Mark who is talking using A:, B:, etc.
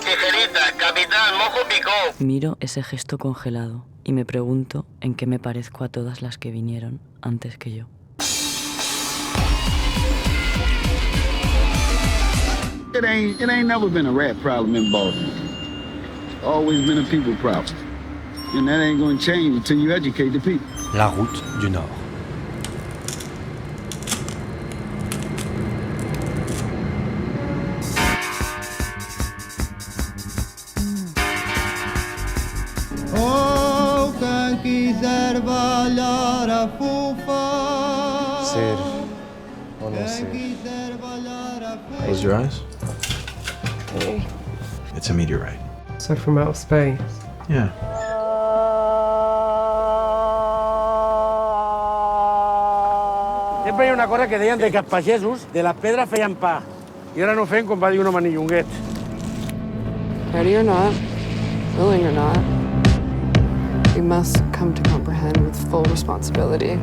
A: tijerita, capitán, mojo picó.
B: Miro ese gesto congelado y me pregunto en qué me parezco a todas las que vinieron antes que yo.
C: It ain't never been a rat problem in Baltimore. It's always been a people problem. And that ain't gonna change until you educate the people.
D: La route du Nord.
E: Ser o no ser.
F: Close your eyes.
E: Okay.
F: It's a meteorite.
E: So from outer space.
F: Yeah.
G: Sempre hi ha una cosa que deien de que els pagesos de les pedres feien pa. I ara no fem com va dir un home nillonguet.
H: Ready or not, willing or not, we must come to comprehend with full responsibility